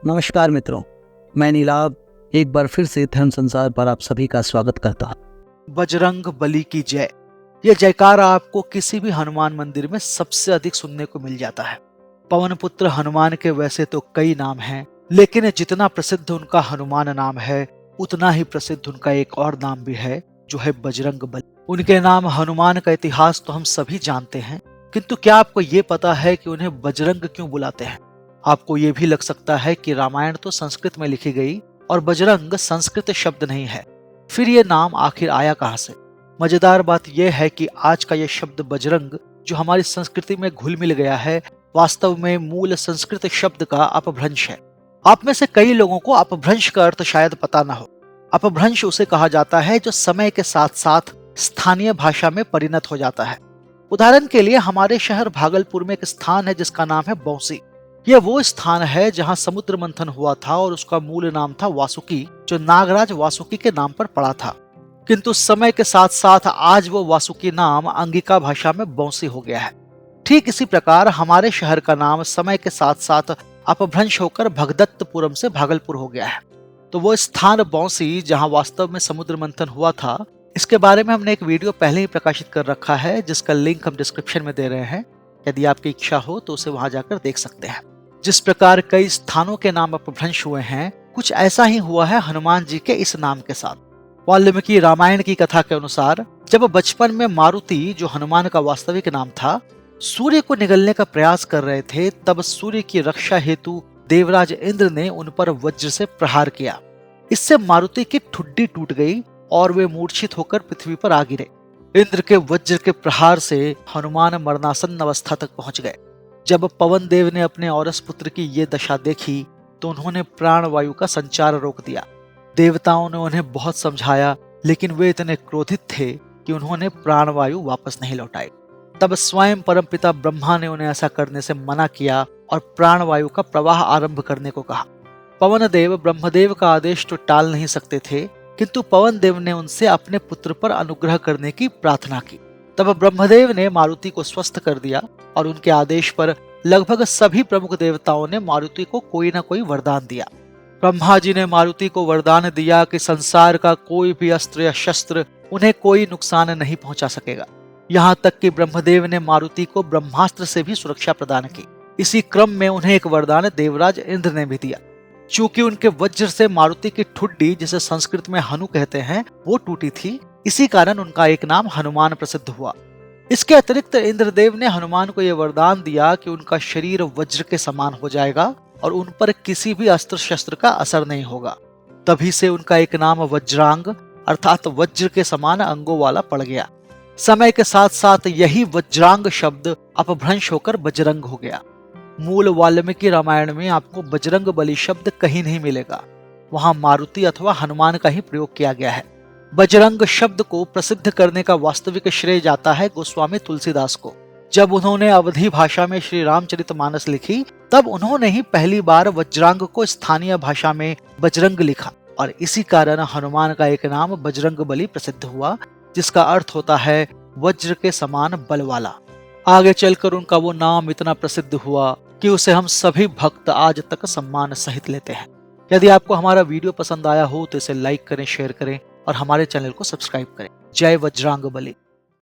नमस्कार मित्रों, मैं नीलाभ एक बार फिर से धर्म संसार पर आप सभी का स्वागत करता हूँ। बजरंग बली की जय। यह जयकारा आपको किसी भी हनुमान मंदिर में सबसे अधिक सुनने को मिल जाता है। पवन पुत्र हनुमान के वैसे तो कई नाम हैं, लेकिन जितना प्रसिद्ध उनका हनुमान नाम है, उतना ही प्रसिद्ध उनका एक और नाम भी है, जो है बजरंग बली। उनके नाम हनुमान का इतिहास तो हम सभी जानते हैं, किंतु क्या आपको ये पता है कि उन्हें बजरंग क्यों बुलाते हैं? आपको ये भी लग सकता है कि रामायण तो संस्कृत में लिखी गई और बजरंग संस्कृत शब्द नहीं है, फिर ये नाम आखिर आया कहां से? मजेदार बात यह है कि आज का यह शब्द बजरंग, जो हमारी संस्कृति में घुल मिल गया है, वास्तव में मूल संस्कृत शब्द का अपभ्रंश है। आप में से कई लोगों को अपभ्रंश का अर्थ शायद पता ना हो। अपभ्रंश उसे कहा जाता है जो समय के साथ साथ स्थानीय भाषा में परिणत हो जाता है। उदाहरण के लिए हमारे शहर भागलपुर में एक स्थान है जिसका नाम है बौंसी। यह वो स्थान है जहां समुद्र मंथन हुआ था और उसका मूल नाम था वासुकी, जो नागराज वासुकी के नाम पर पड़ा था। किंतु समय के साथ साथ आज वो वासुकी नाम अंगिका भाषा में बौंसी हो गया है। ठीक इसी प्रकार हमारे शहर का नाम समय के साथ साथ अपभ्रंश होकर भगदत्तपुरम से भागलपुर हो गया है। तो वो स्थान बौंसी जहां वास्तव में समुद्र मंथन हुआ था, इसके बारे में हमने एक वीडियो पहले ही प्रकाशित कर रखा है, जिसका लिंक हम डिस्क्रिप्शन में दे रहे हैं। यदि आपकी इच्छा हो तो उसे वहां जाकर देख सकते हैं। जिस प्रकार कई स्थानों के नाम अपभ्रंश हुए हैं, कुछ ऐसा ही हुआ है हनुमान जी के इस नाम के साथ। वाल्मीकि रामायण की कथा के अनुसार जब बचपन में मारुति, जो हनुमान का वास्तविक नाम था, सूर्य को निगलने का प्रयास कर रहे थे, तब सूर्य की रक्षा हेतु देवराज इंद्र ने उन पर वज्र से प्रहार किया। इससे मारुति की ठुड्डी टूट गई और वे मूर्छित होकर पृथ्वी पर आ गिरे। इंद्र के वज्र के प्रहार से हनुमान मरणासन्न अवस्था तक पहुंच गए। जब पवन देव ने अपने औरस पुत्र की ये दशा देखी तो उन्होंने प्राणवायु का संचार रोक दिया। देवताओं ने उन्हें बहुत समझाया, लेकिन वे इतने क्रोधित थे कि उन्होंने प्राणवायु वापस नहीं लौटाई। तब स्वयं परमपिता ब्रह्मा ने उन्हें ऐसा करने से मना किया और प्राणवायु का प्रवाह आरंभ करने को कहा। पवन देव ब्रह्मदेव का आदेश तो टाल नहीं सकते थे, किंतु पवन देव ने उनसे अपने पुत्र पर अनुग्रह करने की प्रार्थना की। तब ब्रह्मदेव ने मारुति को स्वस्थ कर दिया और उनके आदेश पर लगभग सभी प्रमुख देवताओं ने मारुति को कोई न कोई वरदान दिया। ब्रह्मा जी ने मारुति को वरदान दिया कि संसार का कोई भी अस्त्र या शस्त्र उन्हें कोई नुकसान नहीं पहुंचा सकेगा। यहाँ तक कि ब्रह्मदेव ने मारुति को ब्रह्मास्त्र से भी सुरक्षा प्रदान की। इसी क्रम में उन्हें एक वरदान देवराज इंद्र ने भी दिया। चूंकि उनके वज्र से मारुति की ठुड्डी, जिसे संस्कृत में हनु कहते हैं, वो टूटी थी, इसी कारण उनका एक नाम हनुमान प्रसिद्ध हुआ। इसके अतिरिक्त इंद्रदेव ने हनुमान को यह वरदान दिया कि उनका शरीर वज्र के समान हो जाएगा और उन पर किसी भी अस्त्र शस्त्र का असर नहीं होगा। तभी से उनका एक नाम वज्रांग अर्थात वज्र के समान अंगों वाला पड़ गया। समय के साथ साथ यही वज्रांग शब्द अपभ्रंश होकर बजरंग हो गया। मूल वाल्मीकि रामायण में आपको बजरंग बली शब्द कहीं नहीं मिलेगा। वहां मारुति अथवा हनुमान का ही प्रयोग किया गया है। बजरंग शब्द को प्रसिद्ध करने का वास्तविक श्रेय जाता है गोस्वामी तुलसीदास को। जब उन्होंने अवधी भाषा में श्री रामचरितमानस लिखी, तब उन्होंने ही पहली बार वज्रांग को स्थानीय भाषा में बजरंग लिखा और इसी कारण हनुमान का एक नाम बजरंग बली प्रसिद्ध हुआ, जिसका अर्थ होता है वज्र के समान बल वाला। आगे चलकर उनका वो नाम इतना प्रसिद्ध हुआ कि उसे हम सभी भक्त आज तक सम्मान सहित लेते हैं। यदि आपको हमारा वीडियो पसंद आया हो तो इसे लाइक करें, शेयर करें और हमारे चैनल को सब्सक्राइब करें। जय वज्रांग बली।